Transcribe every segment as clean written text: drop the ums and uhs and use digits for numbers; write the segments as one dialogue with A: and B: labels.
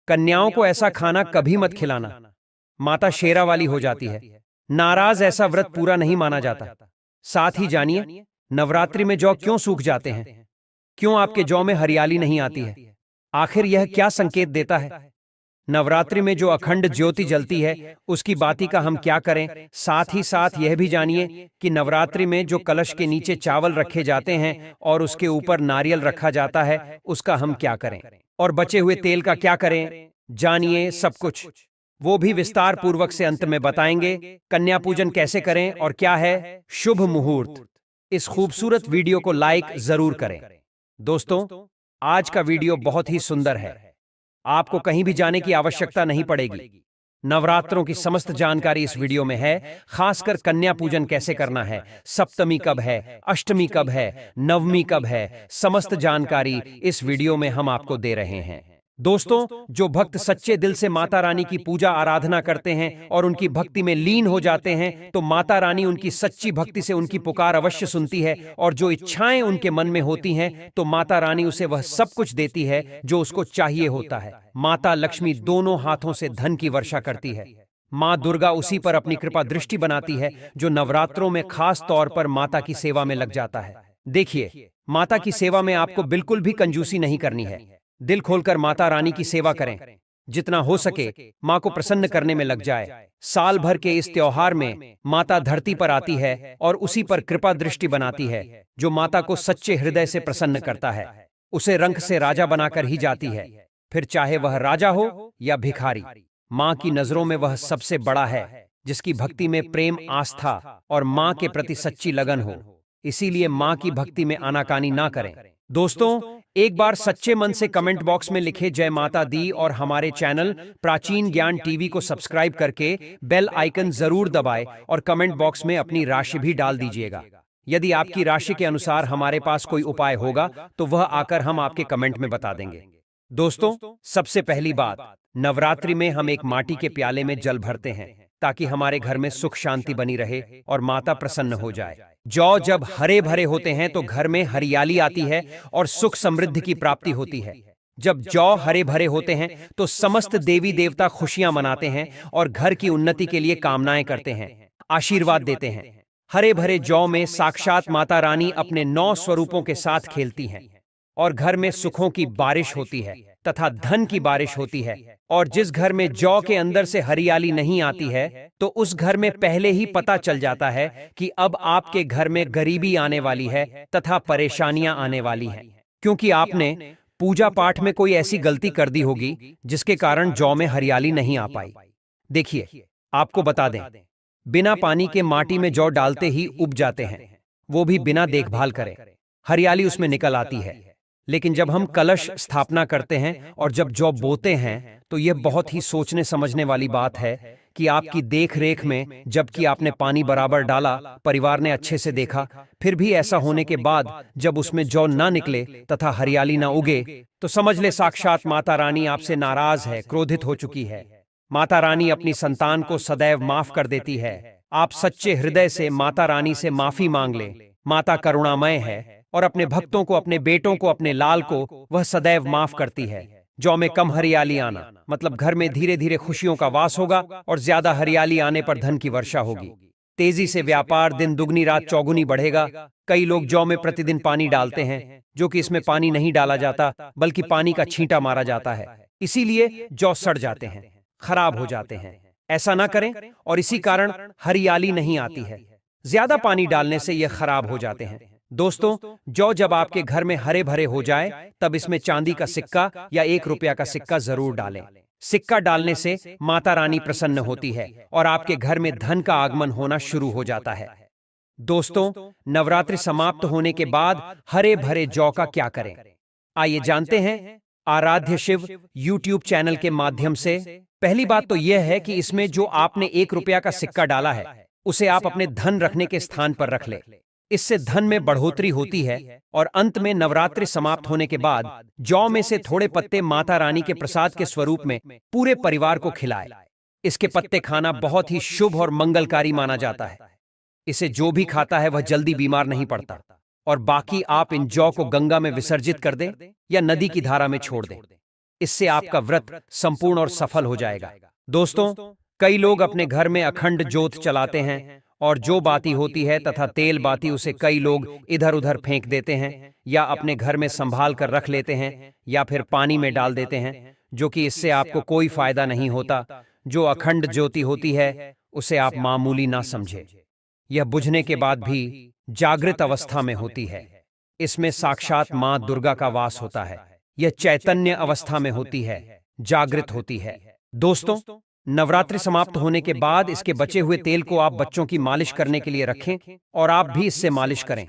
A: कन्याओं को ऐसा खाना कभी मत खिलाना, माता शेरा वाली हो जाती है। नाराज ऐसा व्रत पूरा नहीं माना जाता। साथ ही जानिए नवरात्रि में जौ क्यों सूख जाते हैं, क्यों आपके जौ में हरियाली नहीं आती है, आखिर यह क्या संकेत देता है। नवरात्रि में जो अखंड ज्योति जलती है उसकी बाती का हम क्या करें। साथ ही साथ यह भी जानिए कि नवरात्रि में जो कलश के नीचे चावल रखे जाते हैं और उसके ऊपर नारियल रखा जाता है उसका हम क्या करें, और बचे हुए तेल का क्या करें। जानिए सब कुछ, वो भी विस्तार पूर्वक से अंत में बताएंगे। कन्या पूजन कैसे करें और क्या है शुभ मुहूर्त। इस खूबसूरत वीडियो को लाइक जरूर करें। दोस्तों, आज का वीडियो बहुत ही सुंदर है, आपको कहीं भी जाने की आवश्यकता नहीं पड़ेगी। नवरात्रों की समस्त जानकारी इस वीडियो में है, खासकर कन्या पूजन कैसे करना है, सप्तमी कब है, अष्टमी कब है, नवमी कब है, समस्त जानकारी इस वीडियो में हम आपको दे रहे हैं। दोस्तों, जो भक्त सच्चे दिल से माता रानी की पूजा आराधना करते हैं और उनकी भक्ति में लीन हो जाते हैं तो माता रानी उनकी सच्ची भक्ति से उनकी पुकार अवश्य सुनती है, और जो इच्छाएं उनके मन में होती हैं तो माता रानी उसे वह सब कुछ देती है जो उसको चाहिए होता है। माता लक्ष्मी दोनों हाथों से धन की वर्षा करती है। माँ दुर्गा उसी पर अपनी कृपा दृष्टि बनाती है जो नवरात्रों में खास तौर पर माता की सेवा में लग जाता है। देखिए, माता की सेवा में आपको बिल्कुल भी कंजूसी नहीं करनी है। दिल खोलकर माता रानी की सेवा करें, जितना हो सके माँ को प्रसन्न करने में लग जाए। साल भर के इस त्योहार में माता धरती पर आती है और उसी पर कृपा दृष्टि बनाती है। जो माता को सच्चे हृदय से प्रसन्न करता है उसे रंक से राजा बनाकर ही जाती है, फिर चाहे वह राजा हो या भिखारी। माँ की नजरों में वह सबसे बड़ा है जिसकी भक्ति में प्रेम, आस्था और माँ के प्रति सच्ची लगन हो। इसीलिए माँ की भक्ति में आनाकानी ना करें। दोस्तों, एक बार सच्चे मन से कमेंट बॉक्स में लिखे जय माता दी और हमारे चैनल प्राचीन ज्ञान टीवी को सब्सक्राइब करके बेल आइकन जरूर दबाएं और कमेंट बॉक्स में अपनी राशि भी डाल दीजिएगा। यदि आपकी राशि के अनुसार हमारे पास कोई उपाय होगा तो वह आकर हम आपके कमेंट में बता देंगे। दोस्तों, सबसे पहली बात, नवरात्रि में हम एक माटी के प्याले में जल भरते हैं ताकि हमारे घर में सुख शांति बनी रहे और माता प्रसन्न हो जाए। जौ जब हरे भरे होते हैं तो घर में हरियाली आती है और सुख समृद्धि की प्राप्ति होती है। जब जौ हरे भरे होते हैं तो समस्त देवी देवता खुशियां मनाते हैं और घर की उन्नति के लिए कामनाएं करते हैं, आशीर्वाद देते हैं। हरे भरे जौ में साक्षात माता रानी अपने 9 स्वरूपों के साथ खेलती हैं और घर में सुखों की बारिश होती है तथा धन की बारिश होती है। और जिस घर में जौ के अंदर से हरियाली नहीं आती है तो उस घर में पहले ही पता चल जाता है कि अब आपके घर में गरीबी आने वाली है तथा परेशानियां आने वाली हैं, क्योंकि आपने पूजा पाठ में कोई ऐसी गलती कर दी होगी जिसके कारण जौ में हरियाली नहीं आ पाई। देखिए, आपको बता दें, बिना पानी के माटी में जौ डालते ही उब जाते हैं, वो भी बिना देखभाल करे। हरियाली उसमें निकल आती है। लेकिन जब हम कलश स्थापना करते हैं और जब जौ बोते हैं तो यह बहुत ही सोचने समझने वाली बात है कि आपकी देख रेख में जबकि आपने पानी बराबर डाला, परिवार ने अच्छे से देखा, फिर भी ऐसा होने के बाद जब उसमें जौ ना निकले तथा हरियाली ना उगे तो समझ ले साक्षात माता रानी आपसे नाराज है, क्रोधित हो चुकी है। माता रानी अपनी संतान को सदैव माफ कर देती है। आप सच्चे हृदय से माता रानी से माफी मांग ले। माता करुणामय है और अपने भक्तों को, अपने बेटों को, अपने लाल को वह सदैव माफ करती है। जौ में कम हरियाली आना मतलब घर में धीरे धीरे खुशियों का वास होगा और ज्यादा हरियाली आने पर धन की वर्षा होगी। तेजी से व्यापार दिन दुगनी रात चौगुनी बढ़ेगा। कई लोग जौ में प्रतिदिन पानी डालते हैं जो कि इसमें पानी नहीं डाला जाता बल्कि पानी का छींटा मारा जाता है। इसीलिए जौ सड़ जाते हैं, खराब हो जाते हैं। ऐसा ना करें और इसी कारण हरियाली नहीं आती है। ज्यादा पानी डालने से यह खराब हो जाते हैं। दोस्तों, जौ जब आपके घर में हरे भरे हो जाए तब इसमें चांदी का सिक्का या 1 रुपया का सिक्का जरूर डालें। सिक्का डालने से माता रानी प्रसन्न होती है और आपके घर में धन का आगमन होना शुरू हो जाता है। दोस्तों, नवरात्रि समाप्त होने के बाद हरे भरे जौ का क्या करें, आइए जानते हैं आराध्य शिव YouTube चैनल के माध्यम से। पहली बात तो यह है कि इसमें जो आपने 1 रुपया का सिक्का डाला है उसे आप अपने धन रखने के स्थान पर रख ले। इससे धन में बढ़ोतरी होती है और अंत में नवरात्रि समाप्त होने के बाद जौ में से थोड़े पत्ते माता रानी के प्रसाद के स्वरूप में पूरे परिवार को खिलाए। इसके पत्ते खाना बहुत ही शुभ और मंगलकारी माना जाता है। इसे जो भी खाता है वह जल्दी बीमार नहीं पड़ता। और बाकी आप इन जौ को गंगा में विसर्जित कर दें या नदी की धारा में छोड़ दें। इससे आपका व्रत संपूर्ण और सफल हो जाएगा। दोस्तों, कई लोग अपने घर में अखंड ज्योत चलाते हैं और जो बाती होती है तथा तेल बाती उसे कई लोग इधर उधर फेंक देते हैं या अपने घर में संभाल कर रख लेते हैं या फिर पानी में डाल देते हैं, जो कि इससे आपको कोई फायदा नहीं होता। जो अखंड ज्योति होती है उसे आप मामूली ना समझे। यह बुझने के बाद भी जागृत अवस्था में होती है। इसमें साक्षात मां दुर्गा का वास होता है। यह चैतन्य अवस्था में होती है, जागृत होती है। दोस्तों, नवरात्रि समाप्त होने के बाद इसके बचे हुए तेल को आप बच्चों की मालिश करने के लिए रखें और आप भी इससे मालिश करें।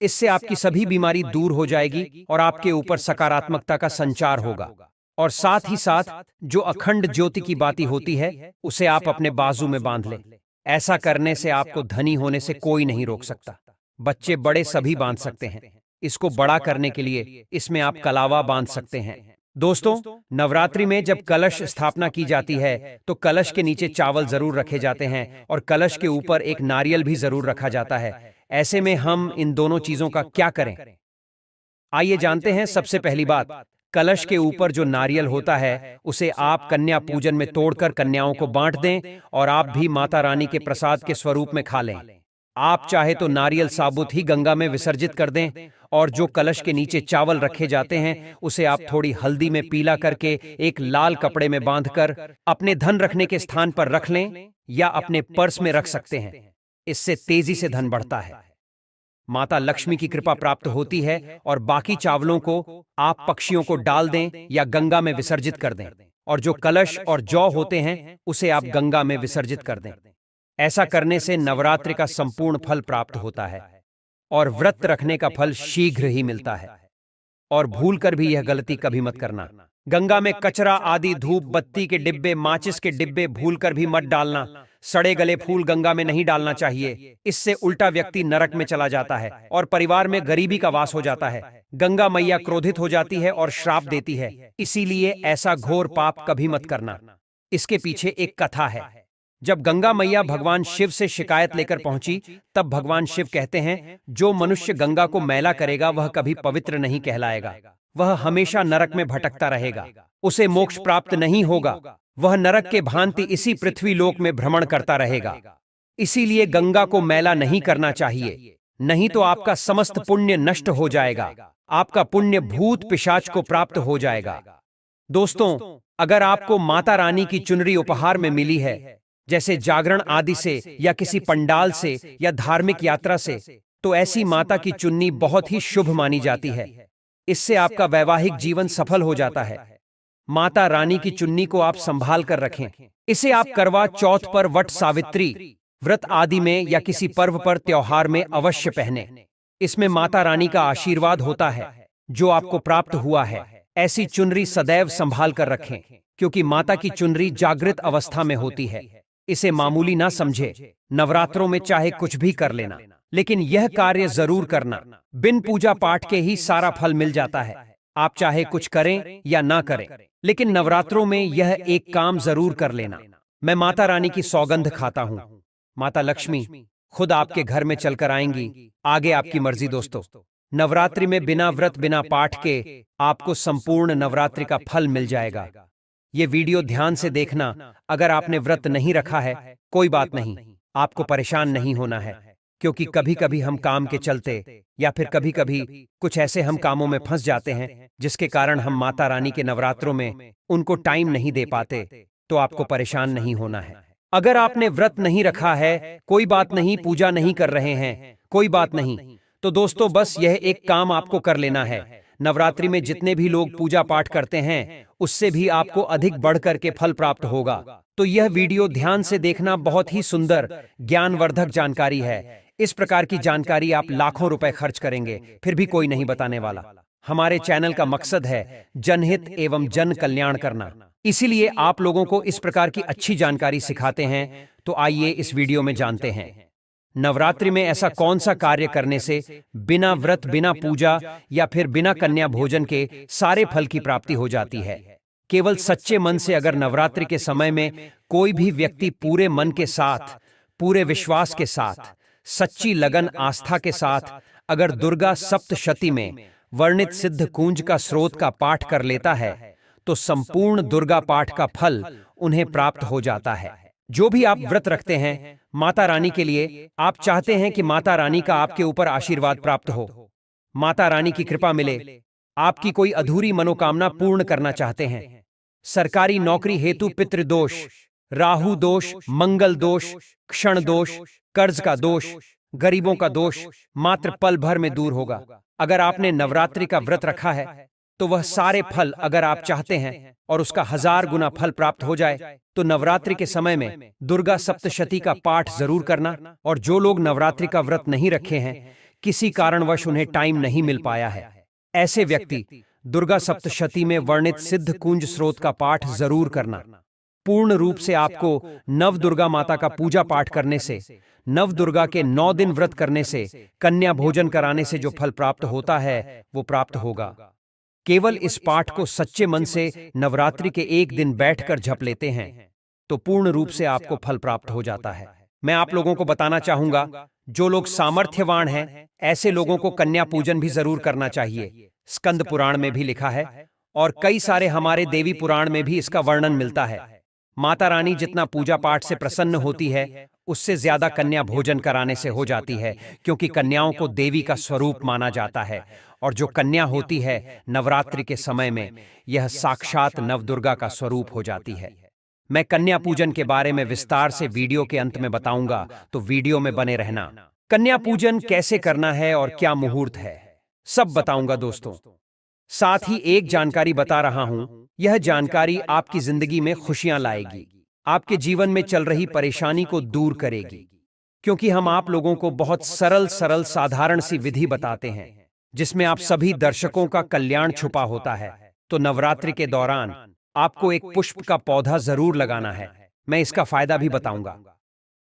A: इससे आपकी सभी बीमारी दूर हो जाएगी और आपके ऊपर सकारात्मकता का संचार होगा। और साथ ही साथ जो अखंड ज्योति की बाती होती है उसे आप अपने बाजू में बांध लें। ऐसा करने से आपको धनी होने से कोई नहीं रोक सकता। बच्चे बड़े सभी बांध सकते हैं। इसको बड़ा करने के लिए इसमें आप कलावा बांध सकते हैं। दोस्तों, नवरात्रि में जब कलश स्थापना की जाती है तो कलश के नीचे चावल जरूर रखे जाते हैं और कलश के ऊपर एक नारियल भी जरूर रखा जाता है। ऐसे में हम इन दोनों चीजों का क्या करें, आइए जानते हैं। सबसे पहली बात, कलश के ऊपर जो नारियल होता है उसे आप कन्या पूजन में तोड़कर कन्याओं को बांट दें और आप भी माता रानी के प्रसाद के स्वरूप में खा लें। आप चाहे तो नारियल साबुत ही गंगा में विसर्जित कर दें और जो कलश के नीचे चावल रखे जाते हैं उसे आप थोड़ी हल्दी में पीला करके एक लाल कपड़े में बांधकर अपने धन रखने के स्थान पर रख लें या अपने पर्स में रख सकते हैं। इससे तेजी से धन बढ़ता है, माता लक्ष्मी की कृपा प्राप्त होती है। और बाकी चावलों को आप पक्षियों को डाल दें या गंगा में विसर्जित कर दें और जो कलश और जौ होते हैं उसे आप गंगा में विसर्जित कर दें। ऐसा करने से नवरात्रि का संपूर्ण फल प्राप्त होता है और व्रत रखने का फल शीघ्र ही मिलता है। और भूलकर भी यह गलती कभी मत करना। गंगा में कचरा आदि धूप बत्ती के डिब्बे, माचिस के डिब्बे भूलकर भी मत डालना। सड़े गले फूल गंगा में नहीं डालना चाहिए। इससे उल्टा व्यक्ति नरक में चला जाता है और परिवार में गरीबी का वास हो जाता है। गंगा मैया क्रोधित हो जाती है और श्राप देती है। इसीलिए ऐसा घोर पाप कभी मत करना। इसके पीछे एक कथा है। जब गंगा मैया भगवान शिव से शिकायत लेकर पहुंची तब भगवान शिव कहते हैं, जो मनुष्य गंगा को मैला करेगा वह कभी पवित्र नहीं कहलाएगा। वह हमेशा नरक में भटकता रहेगा, उसे मोक्ष प्राप्त नहीं होगा। वह नरक के भांति इसी पृथ्वी लोक में भ्रमण करता रहेगा। इसीलिए गंगा को मैला नहीं करना चाहिए, नहीं तो आपका समस्त पुण्य नष्ट हो जाएगा। आपका पुण्य भूत पिशाच को प्राप्त हो जाएगा। दोस्तों, अगर आपको माता रानी की चुनरी उपहार में मिली है, जैसे जागरण आदि से या किसी पंडाल से या धार्मिक यात्रा से, तो ऐसी माता की चुन्नी बहुत ही शुभ मानी जाती है। इससे आपका वैवाहिक जीवन सफल हो जाता है। माता रानी की चुन्नी को आप संभाल कर रखें। इसे आप करवा चौथ पर, वट सावित्री व्रत आदि में या किसी पर्व पर, त्योहार में अवश्य पहने। इसमें माता रानी का आशीर्वाद होता है जो आपको प्राप्त हुआ है। ऐसी चुनरी सदैव संभाल कर रखें, क्योंकि माता की चुनरी जागृत अवस्था में होती है। इसे मामूली ना समझे। नवरात्रों में चाहे कुछ भी कर लेना, लेकिन यह कार्य जरूर करना। बिन पूजा पाठ के ही सारा फल मिल जाता है। आप चाहे कुछ करें या ना करें, लेकिन नवरात्रों में यह एक काम जरूर कर लेना। मैं माता रानी की सौगंध खाता हूँ, माता लक्ष्मी खुद आपके घर में चलकर आएंगी। आगे आपकी मर्जी। दोस्तों, नवरात्रि में बिना व्रत बिना पाठ के आपको संपूर्ण नवरात्रि का फल मिल जाएगा। ये वीडियो ध्यान से देखना। अगर आपने व्रत नहीं रखा है, कोई बात नहीं, आपको परेशान नहीं होना है, क्योंकि कभी कभी हम काम के चलते या फिर कभी कभी कुछ ऐसे हम कामों में फंस जाते हैं जिसके कारण हम माता रानी के नवरात्रों में उनको टाइम नहीं दे पाते। तो आपको परेशान नहीं होना है। अगर आपने व्रत नहीं रखा है, कोई बात नहीं, पूजा नहीं कर रहे हैं, कोई बात नहीं, तो दोस्तों बस यह एक काम आपको कर लेना है। नवरात्रि में जितने भी लोग पूजा पाठ करते हैं उससे भी आपको अधिक बढ़कर के फल प्राप्त होगा। तो यह वीडियो ध्यान से देखना। बहुत ही सुंदर ज्ञानवर्धक जानकारी है। इस प्रकार की जानकारी आप लाखों रुपए खर्च करेंगे फिर भी कोई नहीं बताने वाला। हमारे चैनल का मकसद है जनहित एवं जन कल्याण करना, इसीलिए आप लोगों को इस प्रकार की अच्छी जानकारी सिखाते हैं। तो आइए इस वीडियो में जानते हैं, नवरात्रि में ऐसा कौन सा कार्य करने से बिना व्रत, बिना पूजा या फिर बिना कन्या भोजन के सारे फल की प्राप्ति हो जाती है। केवल सच्चे मन से अगर नवरात्रि के समय में कोई भी व्यक्ति पूरे मन के साथ, पूरे विश्वास के साथ, सच्ची लगन आस्था के साथ अगर दुर्गा सप्तशती में वर्णित सिद्ध कुंज का स्रोत का पाठ कर लेता है तो संपूर्ण दुर्गा पाठ का फल उन्हें प्राप्त हो जाता है। जो भी आप व्रत रखते हैं माता रानी के लिए, आप चाहते हैं कि माता रानी का आपके ऊपर आशीर्वाद प्राप्त हो, माता रानी की कृपा मिले, आपकी कोई अधूरी मनोकामना पूर्ण करना चाहते हैं, सरकारी नौकरी हेतु पितृदोष, राहु दोष, मंगल दोष, क्षण दोष, कर्ज का दोष, गरीबों का दोष मात्र पल भर में दूर होगा। अगर आपने नवरात्रि का व्रत रखा है तो वह सारे फल अगर आप चाहते हैं और उसका 1000 गुना फल प्राप्त हो जाए तो नवरात्रि के समय में दुर्गा सप्तशती का पाठ जरूर करना। और जो लोग नवरात्रि का व्रत नहीं रखे हैं, किसी कारणवश उन्हें टाइम नहीं मिल पाया है, ऐसे व्यक्ति दुर्गा सप्तशती में वर्णित सिद्ध कुंज स्रोत का पाठ जरूर करना। पूर्ण रूप से आपको नव दुर्गा माता का पूजा पाठ करने से, नव दुर्गा के 9 दिन व्रत करने से, कन्या भोजन कराने से जो फल प्राप्त होता है वो प्राप्त होगा। केवल इस पाठ को सच्चे मन से नवरात्रि के एक दिन बैठकर जप लेते हैं तो पूर्ण रूप से आपको फल प्राप्त हो जाता है। मैं आप लोगों को बताना चाहूंगा, जो लोग सामर्थ्यवान हैं ऐसे लोगों को कन्या पूजन भी जरूर करना चाहिए। स्कंद पुराण में भी लिखा है और कई सारे हमारे देवी पुराण में भी इसका वर्णन मिलता है। माता रानी जितना पूजा पाठ से प्रसन्न होती है उससे ज्यादा कन्या भोजन कराने से हो जाती है, क्योंकि कन्याओं को देवी का स्वरूप माना जाता है। और जो कन्या होती है नवरात्रि के समय में, यह साक्षात नवदुर्गा का स्वरूप हो जाती है। मैं कन्या पूजन के बारे में विस्तार से वीडियो के अंत में बताऊंगा, तो वीडियो में बने रहना। कन्या पूजन कैसे करना है और क्या मुहूर्त है, सब बताऊंगा दोस्तों। साथ ही एक जानकारी बता रहा हूं, यह जानकारी आपकी जिंदगी में खुशियां लाएगी, आपके जीवन में चल रही परेशानी को दूर करेगी, क्योंकि हम आप लोगों को बहुत सरल साधारण सी विधि बताते हैं जिसमें आप सभी दर्शकों का कल्याण छुपा होता है। तो नवरात्रि के दौरान आपको एक पुष्प का पौधा जरूर लगाना है। मैं इसका फायदा भी बताऊंगा।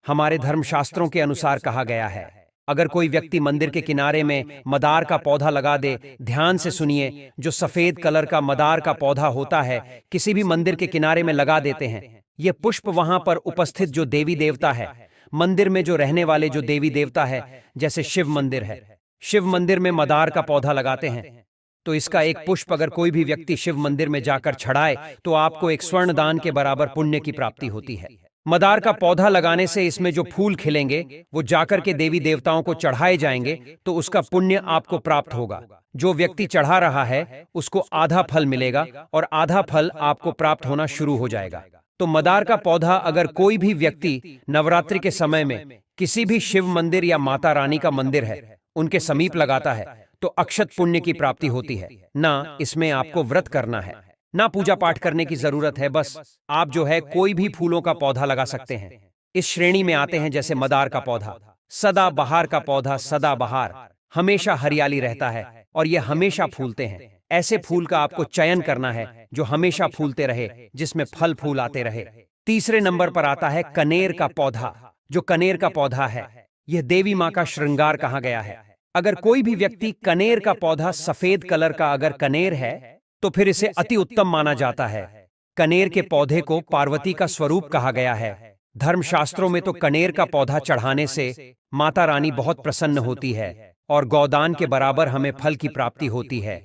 A: हमारे धर्मशास्त्रों के अनुसार कहा गया है, अगर कोई व्यक्ति मंदिर के किनारे में मदार का पौधा लगा दे, ध्यान से सुनिए, जो सफेद कलर का मदार का पौधा होता है किसी भी मंदिर के किनारे में लगा देते हैं, यह पुष्प वहां पर उपस्थित जो देवी देवता है, मंदिर में जो रहने वाले जो देवी देवता है, जैसे शिव मंदिर है, शिव मंदिर में मदार का पौधा लगाते हैं, तो इसका एक पुष्प अगर कोई भी व्यक्ति शिव मंदिर में जाकर चढ़ाए तो आपको एक स्वर्ण दान के बराबर पुण्य की प्राप्ति होती है। मदार का पौधा लगाने से इसमें जो फूल खिलेंगे वो जाकर के देवी देवताओं को चढ़ाए जाएंगे, तो उसका पुण्य आपको प्राप्त होगा। जो व्यक्ति चढ़ा रहा है उसको आधा फल मिलेगा और आधा फल आपको प्राप्त होना शुरू हो जाएगा। तो मदार का पौधा अगर कोई भी व्यक्ति नवरात्रि के समय में किसी भी शिव मंदिर या माता रानी का मंदिर है उनके समीप लगाता है तो अक्षत पुण्य की प्राप्ति होती है। ना इसमें आपको व्रत करना है, ना पूजा पाठ करने की जरूरत है, बस आप जो है कोई भी फूलों का पौधा लगा सकते हैं। इस श्रेणी में आते हैं जैसे मदार का पौधा, सदा बहार का पौधा, सदा बहार हमेशा हरियाली रहता है और ये हमेशा फूलते हैं। ऐसे फूल का आपको चयन करना है जो हमेशा फूलते रहे, जिसमें फल फूल आते रहे। तीसरे नंबर पर आता है कनेर का पौधा। जो कनेर का पौधा है यह देवी माँ का श्रृंगार कहा गया है। अगर कोई भी व्यक्ति कनेर का पौधा, सफेद कलर का अगर कनेर है तो फिर इसे अति उत्तम माना जाता है। कनेर के पौधे को पार्वती का स्वरूप कहा गया है। धर्मशास्त्रों में तो कनेर का पौधा चढ़ाने से माता रानी बहुत प्रसन्न होती है और गोदान के बराबर हमें फल की प्राप्ति होती है।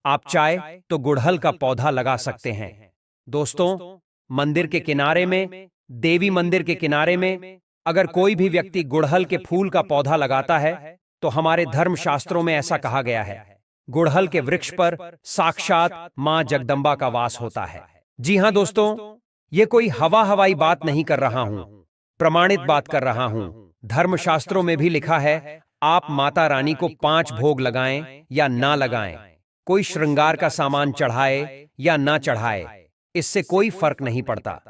A: आप चाहे तो गुड़हल का पौधा लगा सकते हैं। दोस्तों, मंदिर के किनारे में, देवी मंदिर के किनारे में अगर कोई भी व्यक्ति गुड़हल के फूल का पौधा लगाता है तो हमारे धर्मशास्त्रों में ऐसा कहा गया है, गुड़हल के वृक्ष पर साक्षात मां जगदम्बा का वास होता है। जी हां दोस्तों, ये कोई हवाई बात नहीं कर रहा हूं, प्रमाणित बात कर रहा हूं। धर्मशास्त्रों में भी लिखा है, आप माता रानी को 5 भोग लगाएं या ना लगाएं, कोई श्रृंगार का सामान चढ़ाए या ना चढ़ाए, इससे कोई फर्क नहीं पड़ता।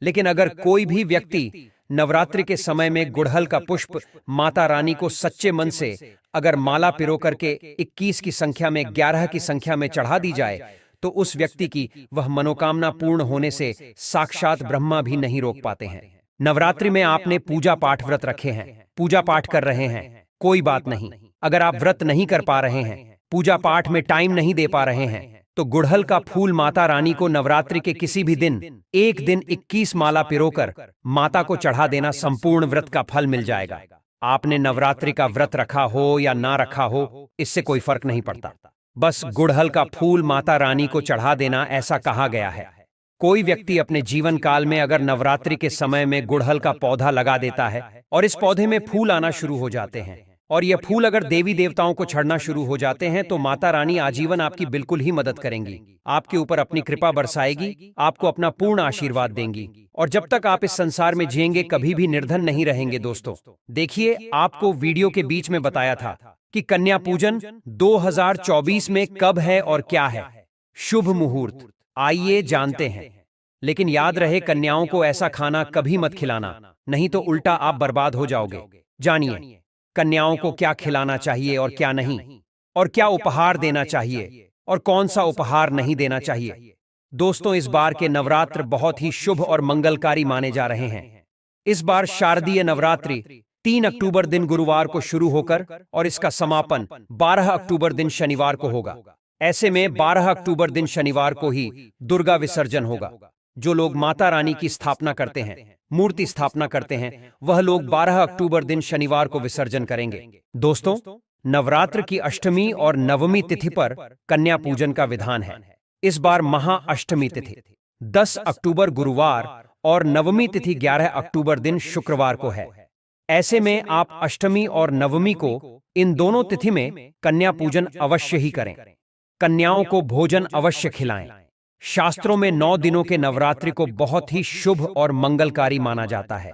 A: लेकिन अगर कोई भी व्यक्ति नवरात्रि के समय में गुड़हल का पुष्प माता रानी को सच्चे मन से अगर माला पिरो करके 21 की संख्या में, 11 की संख्या में चढ़ा दी जाए तो उस व्यक्ति की वह मनोकामना पूर्ण होने से साक्षात ब्रह्मा भी नहीं रोक पाते हैं। नवरात्रि में आपने पूजा पाठ व्रत रखे हैं, पूजा पाठ कर रहे हैं, कोई बात नहीं। अगर आप व्रत नहीं कर पा रहे हैं, पूजा पाठ में टाइम नहीं दे पा रहे हैं, तो गुड़हल का फूल माता रानी को नवरात्रि के किसी भी दिन, एक दिन 21 माला पिरोकर माता को चढ़ा देना, संपूर्ण व्रत का फल मिल जाएगा। आपने नवरात्रि का व्रत रखा हो या ना रखा हो, इससे कोई फर्क नहीं पड़ता। बस गुड़हल का फूल माता रानी को चढ़ा देना, ऐसा कहा गया है। कोई व्यक्ति अपने जीवन काल में अगर नवरात्रि के समय में गुड़हल का पौधा लगा देता है और इस पौधे में फूल आना शुरू हो जाते हैं और ये फूल अगर देवी देवताओं को चढ़ना शुरू हो जाते हैं तो माता रानी आजीवन आपकी बिल्कुल ही मदद करेंगी, आपके ऊपर अपनी कृपा बरसाएगी, आपको अपना पूर्ण आशीर्वाद देंगी और जब तक आप इस संसार में जिएंगे कभी भी निर्धन नहीं रहेंगे। दोस्तों देखिए, आपको वीडियो के बीच में बताया था कि कन्या पूजन 2024 में कब है और क्या है शुभ मुहूर्त, आइए जानते हैं। लेकिन याद रहे, कन्याओं को ऐसा खाना कभी मत खिलाना, नहीं तो उल्टा आप बर्बाद हो जाओगे। जानिए कन्याओं को क्या खिलाना चाहिए और क्या नहीं, और क्या उपहार देना चाहिए और कौन सा उपहार नहीं देना चाहिए। दोस्तों इस बार के नवरात्र बहुत ही शुभ और मंगलकारी माने जा रहे हैं। इस बार शारदीय नवरात्रि 3 अक्टूबर दिन गुरुवार को शुरू होकर और इसका समापन 12 अक्टूबर दिन शनिवार को होगा। ऐसे में 12 अक्टूबर दिन शनिवार को ही दुर्गा विसर्जन होगा। जो लोग माता रानी की स्थापना करते हैं, मूर्ति स्थापना करते हैं, वह लोग 12 अक्टूबर दिन शनिवार को विसर्जन करेंगे। दोस्तों नवरात्र की अष्टमी और नवमी तिथि पर कन्या पूजन का विधान है। इस बार महाअष्टमी तिथि 10 अक्टूबर गुरुवार और नवमी तिथि 11 अक्टूबर दिन शुक्रवार को है। ऐसे में आप अष्टमी और नवमी को इन दोनों तिथि में कन्या पूजन अवश्य ही करें। कन्याओं को भोजन अवश्य खिलाएं। शास्त्रों में 9 दिनों के नवरात्रि को बहुत ही शुभ और मंगलकारी माना जाता है।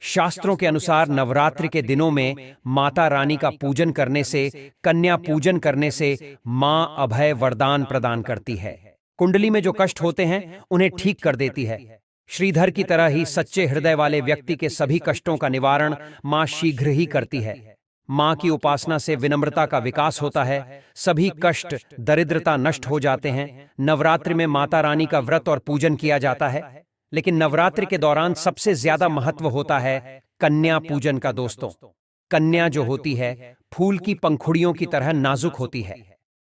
A: शास्त्रों के अनुसार नवरात्रि के दिनों में माता रानी का पूजन करने से, कन्या पूजन करने से मां अभय वरदान प्रदान करती है। कुंडली में जो कष्ट होते हैं उन्हें ठीक कर देती है। श्रीधर की तरह ही सच्चे हृदय वाले व्यक्ति के सभी कष्टों का निवारण मां शीघ्र ही करती है। मां की उपासना से विनम्रता का विकास होता है, सभी कष्ट दरिद्रता नष्ट हो जाते हैं। नवरात्रि में माता रानी का व्रत और पूजन किया जाता है, लेकिन नवरात्रि के दौरान सबसे ज्यादा महत्व होता है कन्या पूजन का। दोस्तों कन्या जो होती है फूल की पंखुड़ियों की तरह नाजुक होती है।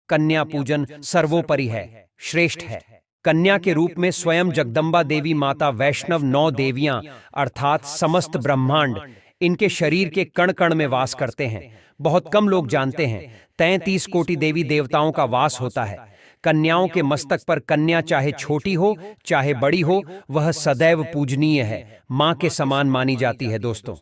A: कन्या पूजन सर्वोपरि है, श्रेष्ठ है। कन्या के रूप में स्वयं जगदम्बा देवी माता वैष्णव 9 देवियां अर्थात समस्त ब्रह्मांड इनके शरीर के कण कण में वास करते हैं। बहुत कम लोग जानते हैं 33 कोटि देवी देवताओं का वास होता है। कन्याओं के मस्तक पर कन्या चाहे छोटी हो चाहे बड़ी हो, वह सदैव पूजनीय है, मां के समान मानी जाती है। दोस्तों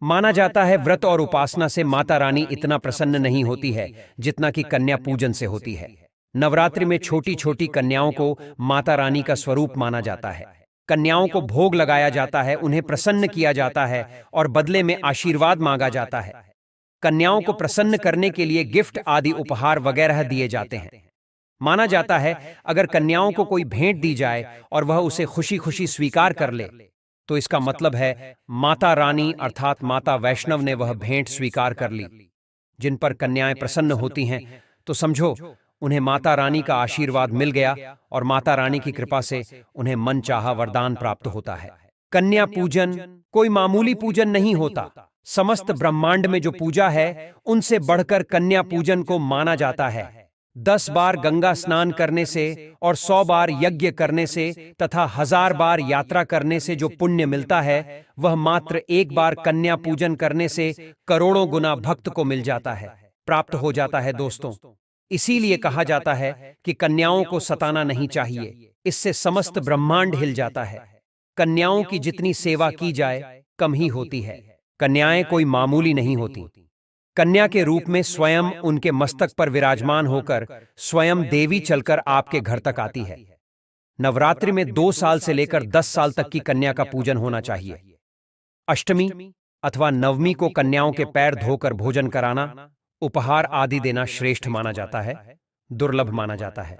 A: माना जाता है व्रत और उपासना से माता रानी इतना प्रसन्न नहीं होती है जितना कि कन्या पूजन से होती है। नवरात्रि में छोटी छोटी कन्याओं को माता रानी का स्वरूप माना जाता है। कन्याओं को भोग लगाया जाता है, उन्हें प्रसन्न किया जाता है और बदले में आशीर्वाद मांगा जाता है। कन्याओं को प्रसन्न करने के लिए गिफ्ट आदि उपहार वगैरह दिए जाते हैं। माना जाता है अगर कन्याओं को कोई भेंट दी जाए और वह उसे खुशी खुशी स्वीकार कर ले तो इसका मतलब है माता रानी अर्थात माता वैष्णव ने वह भेंट स्वीकार कर ली। जिन पर कन्याएं प्रसन्न होती हैं तो समझो उन्हें माता रानी का आशीर्वाद मिल गया और माता रानी की कृपा से उन्हें मनचाहा वरदान प्राप्त होता है। कन्या पूजन कोई मामूली पूजन नहीं होता। समस्त ब्रह्मांड में जो पूजा है उनसे बढ़कर कन्या पूजन को माना जाता है। 10 बार गंगा स्नान करने से और 100 बार यज्ञ करने से तथा 1000 बार यात्रा करने से जो पुण्य मिलता है वह मात्र एक बार कन्या पूजन करने से करोड़ों गुना भक्त को मिल जाता है, प्राप्त हो जाता है। दोस्तों इसीलिए कहा जाता है कि कन्याओं को सताना नहीं चाहिए, इससे समस्त ब्रह्मांड हिल जाता है। कन्याओं की जितनी सेवा की जाए कम ही होती है। कन्याएं कोई मामूली नहीं होती। कन्या के रूप में स्वयं उनके मस्तक पर विराजमान होकर स्वयं देवी चलकर आपके घर तक आती है। नवरात्रि में 2 साल से लेकर 10 साल तक की कन्या का पूजन होना चाहिए। अष्टमी अथवा नवमी को कन्याओं के पैर धोकर भोजन कराना, उपहार आदि देना श्रेष्ठ माना जाता है, दुर्लभ माना जाता है।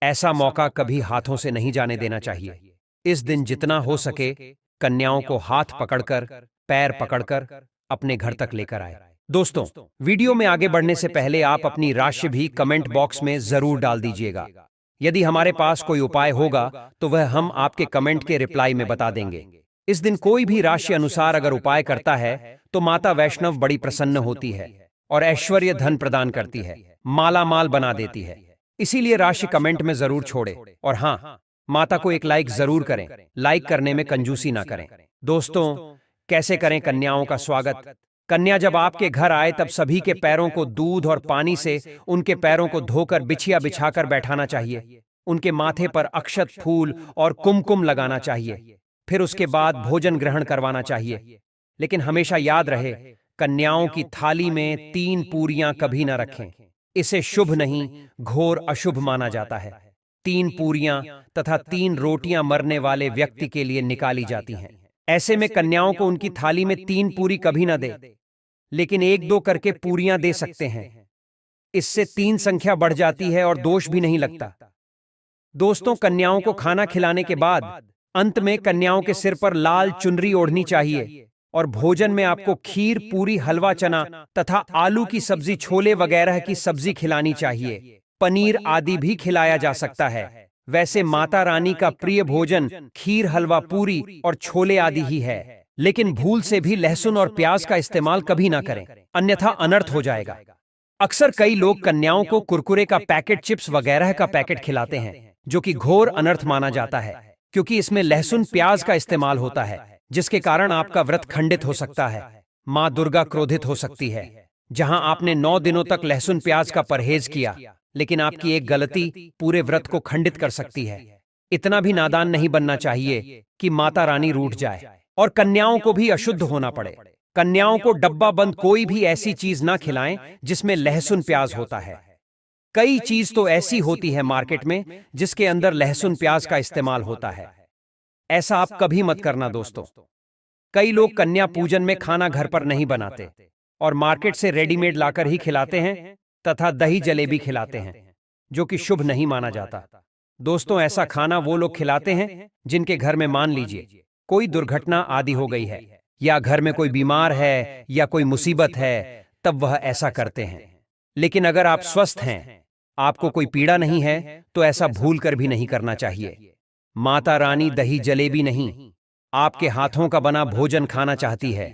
A: ऐसा मौका कभी हाथों से नहीं जाने देना चाहिए। इस दिन जितना हो सके कन्याओं को हाथ पकड़कर, पैर पकड़कर अपने घर तक लेकर आए। दोस्तों वीडियो में आगे बढ़ने से पहले आप अपनी राशि भी कमेंट बॉक्स में जरूर डाल दीजिएगा। यदि हमारे पास कोई उपाय होगा तो वह हम आपके कमेंट के रिप्लाई में बता देंगे। इस दिन कोई भी राशि अनुसार अगर उपाय करता है तो माता वैष्णव बड़ी प्रसन्न होती है और ऐश्वर्य धन प्रदान करती है, माला माल बना देती है। इसीलिए राशि कमेंट में जरूर छोड़े और हाँ, माता को एक लाइक जरूर करें। लाइक करने में कंजूसी ना करें। दोस्तों कैसे करें कन्याओं का स्वागत? कन्या जब आपके घर आए तब सभी के पैरों को दूध और पानी से उनके पैरों को धोकर बिछिया बिछाकर बैठाना चाहिए। उनके माथे पर अक्षत, फूल और कुमकुम लगाना चाहिए। फिर उसके बाद भोजन ग्रहण करवाना चाहिए। लेकिन हमेशा याद रहे, कन्याओं की थाली में 3 पूरियां कभी न रखें। इसे शुभ नहीं, घोर अशुभ माना जाता है। 3 पूरियां तथा 3 रोटियां मरने वाले व्यक्ति के लिए निकाली जाती हैं। ऐसे में कन्याओं को उनकी थाली में 3 पूरी कभी न दे, लेकिन 1-2 करके पूरियां दे सकते हैं। इससे 3 संख्या बढ़ जाती है और दोष भी नहीं लगता। दोस्तों, कन्याओं को खाना खिलाने के बाद अंत में कन्याओं के सिर पर लाल चुनरी ओढ़नी चाहिए और भोजन में आपको खीर, पूरी, हलवा, चना तथा आलू की सब्जी, छोले वगैरह की सब्जी खिलानी चाहिए। पनीर आदि भी खिलाया जा सकता है। वैसे माता रानी का प्रिय भोजन खीर, हलवा, पूरी और छोले आदि ही है। लेकिन भूल से भी लहसुन और प्याज का इस्तेमाल कभी ना करें, अन्यथा अनर्थ हो जाएगा। अक्सर कई लोग कन्याओं को कुरकुरे का पैकेट, चिप्स वगैरह का पैकेट खिलाते हैं, जो कि घोर अनर्थ माना जाता है, क्योंकि इसमें लहसुन, प्याज का इस्तेमाल होता है, जिसके कारण आपका व्रत खंडित हो सकता है। माँ दुर्गा क्रोधित हो सकती है। जहां आपने 9 दिनों तक लहसुन प्याज का परहेज किया, लेकिन आपकी एक गलती पूरे व्रत को खंडित कर सकती है। इतना भी नादान नहीं बनना चाहिए कि माता रानी रूठ जाए और कन्याओं को भी अशुद्ध होना पड़े। कन्याओं को डब्बा बंद कोई भी ऐसी चीज ना खिलाएं जिसमें लहसुन प्याज होता है। कई चीज तो ऐसी होती है मार्केट में जिसके अंदर लहसुन प्याज का इस्तेमाल होता है। ऐसा आप कभी मत करना दोस्तों। कई लोग कन्या पूजन में खाना घर पर नहीं बनाते और मार्केट से रेडीमेड लाकर ही खिलाते हैं तथा दही जलेबी खिलाते हैं, जो कि शुभ नहीं माना जाता। दोस्तों, ऐसा खाना वो लोग खिलाते हैं जिनके घर में मान लीजिए कोई दुर्घटना आदि हो गई है, या घर में कोई बीमार है, या कोई मुसीबत है, तब वह ऐसा करते हैं। लेकिन अगर आप स्वस्थ हैं, आपको कोई पीड़ा नहीं है, तो ऐसा भूल कर भी नहीं करना चाहिए। माता रानी दही जलेबी नहीं, आपके हाथों का बना भोजन खाना चाहती है,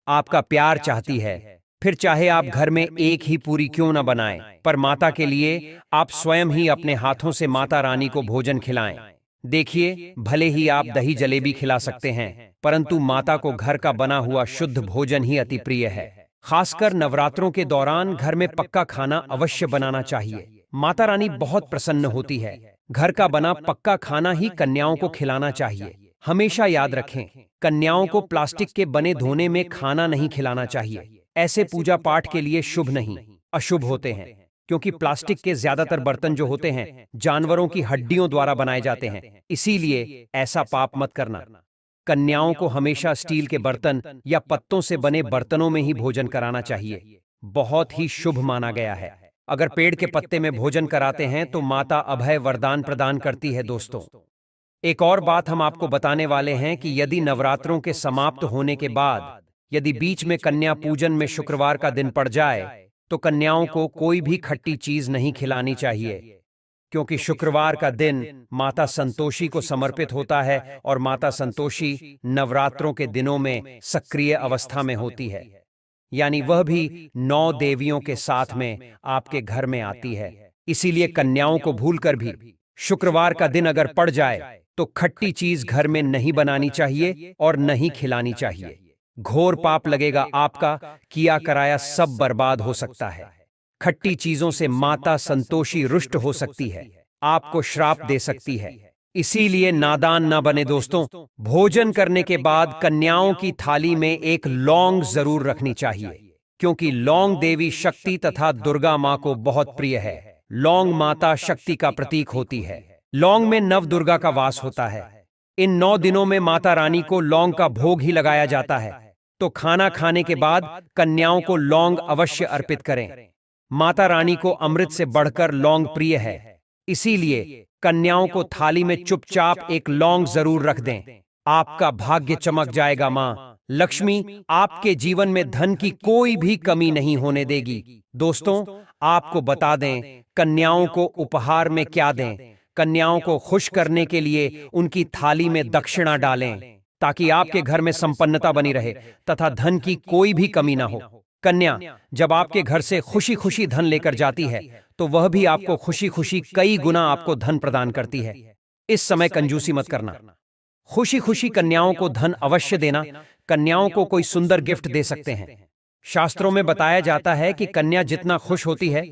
A: आपका प्यार चाहती है। फिर चाहे आप घर में एक ही पूरी क्यों न बनाएं, पर माता के लिए आप स्वयं ही अपने हाथों से माता रानी को भोजन खिलाएं। देखिए, भले ही आप दही जलेबी खिला सकते हैं, परंतु माता को घर का बना हुआ शुद्ध भोजन ही अति प्रिय है। खासकर नवरात्रों के दौरान घर में पक्का खाना अवश्य बनाना चाहिए। माता रानी बहुत प्रसन्न होती है। घर का बना पक्का खाना ही कन्याओं को खिलाना चाहिए। हमेशा याद रखें, कन्याओं को प्लास्टिक के बने धोने में खाना नहीं खिलाना चाहिए। ऐसे पूजा पाठ के लिए शुभ नहीं, अशुभ होते हैं, क्योंकि प्लास्टिक के ज्यादातर बर्तन जो होते हैं जानवरों की हड्डियों द्वारा बनाए जाते हैं। इसीलिए ऐसा पाप मत करना। कन्याओं को हमेशा स्टील के बर्तन या पत्तों से बने बर्तनों में ही भोजन कराना चाहिए। बहुत ही शुभ माना गया है। अगर पेड़ के पत्ते में भोजन कराते हैं तो माता अभय वरदान प्रदान करती है। दोस्तों, एक और बात हम आपको बताने वाले हैं कि यदि नवरात्रों के समाप्त होने के बाद यदि बीच में कन्या पूजन में शुक्रवार का दिन पड़ जाए, तो कन्याओं को कोई भी खट्टी चीज नहीं खिलानी चाहिए, क्योंकि शुक्रवार का दिन माता संतोषी को समर्पित होता है और माता संतोषी नवरात्रों के दिनों में सक्रिय अवस्था में होती है, यानी वह भी 9 देवियों के साथ में आपके घर में आती है। इसीलिए कन्याओं को भूलकर भी शुक्रवार का दिन अगर पड़ जाए तो खट्टी चीज घर में नहीं बनानी चाहिए और नहीं खिलानी चाहिए। घोर पाप लगेगा, आपका किया कराया सब बर्बाद हो सकता है। खट्टी चीजों से माता संतोषी रुष्ट हो सकती है, आपको श्राप दे सकती है। इसीलिए नादान न बने दोस्तों। भोजन करने के बाद कन्याओं की थाली में एक लौंग जरूर रखनी चाहिए, क्योंकि लौंग देवी शक्ति तथा दुर्गा माँ को बहुत प्रिय है। लौंग माता शक्ति का प्रतीक होती है। लौंग में नव दुर्गा का वास होता है। इन 9 दिनों में माता रानी को लौंग का भोग ही लगाया जाता है, तो खाना खाने के बाद कन्याओं को लौंग अवश्य अर्पित करें। माता रानी को अमृत से बढ़कर लौंग प्रिय है, इसीलिए कन्याओं को थाली में चुपचाप एक लौंग जरूर रख दें। आपका भाग्य चमक जाएगा। माँ लक्ष्मी आपके जीवन में धन की कोई भी कमी नहीं होने देगी। दोस्तों, आपको बता दें, कन्याओं को उपहार में क्या दें। कन्याओं को खुश करने के लिए उनकी थाली में दक्षिणा डालें, ताकि आपके घर में संपन्नता बनी रहे तथा धन की कोई भी कमी ना हो। कन्या जब आपके घर से खुशी खुशी धन लेकर जाती है, तो वह भी आपको खुशी खुशी कई गुना आपको धन प्रदान करती है। इस समय कंजूसी मत करना। खुशी खुशी कन्याओं को धन अवश्य देना। कन्याओं को कोई सुंदर गिफ्ट दे सकते हैं। शास्त्रों में बताया जाता है कि कन्या जितना खुश होती है,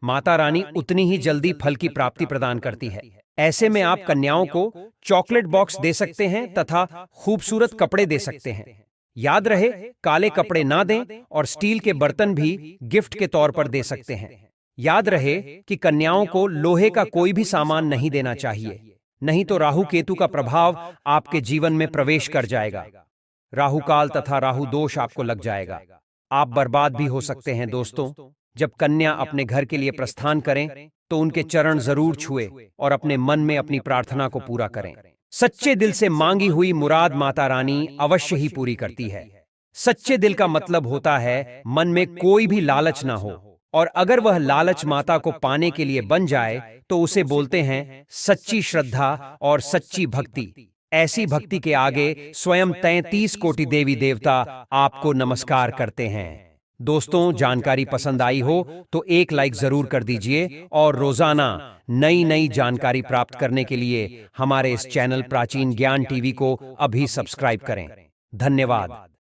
A: माता रानी उतनी ही जल्दी फल की प्राप्ति प्रदान करती है। ऐसे में आप कन्याओं को चॉकलेट बॉक्स दे सकते हैं तथा खूबसूरत कपड़े दे सकते हैं। याद रहे, काले कपड़े ना दें और स्टील के बर्तन भी गिफ्ट के तौर पर दे सकते हैं। याद रहे कि कन्याओं को लोहे का कोई भी सामान नहीं देना चाहिए, नहीं तो राहु केतु का प्रभाव आपके जीवन में प्रवेश कर जाएगा। राहु काल तथा राहु दोष आपको लग जाएगा, आप बर्बाद भी हो सकते हैं। दोस्तों, जब कन्या अपने घर के लिए प्रस्थान करें तो उनके चरण जरूर छुए और अपने मन में अपनी प्रार्थना को पूरा करें। सच्चे दिल से मांगी हुई मुराद माता रानी अवश्य ही पूरी करती है। सच्चे दिल का मतलब होता है मन में कोई भी लालच ना हो, और अगर वह लालच माता को पाने के लिए बन जाए तो उसे बोलते हैं सच्ची श्रद्धा और सच्ची भक्ति। ऐसी भक्ति के आगे स्वयं 33 कोटि देवी देवता आपको नमस्कार करते हैं। दोस्तों, जानकारी पसंद आई हो तो एक लाइक जरूर कर दीजिए और रोजाना नई नई जानकारी प्राप्त करने के लिए हमारे इस चैनल प्राचीन ज्ञान टीवी को अभी सब्सक्राइब करें। धन्यवाद।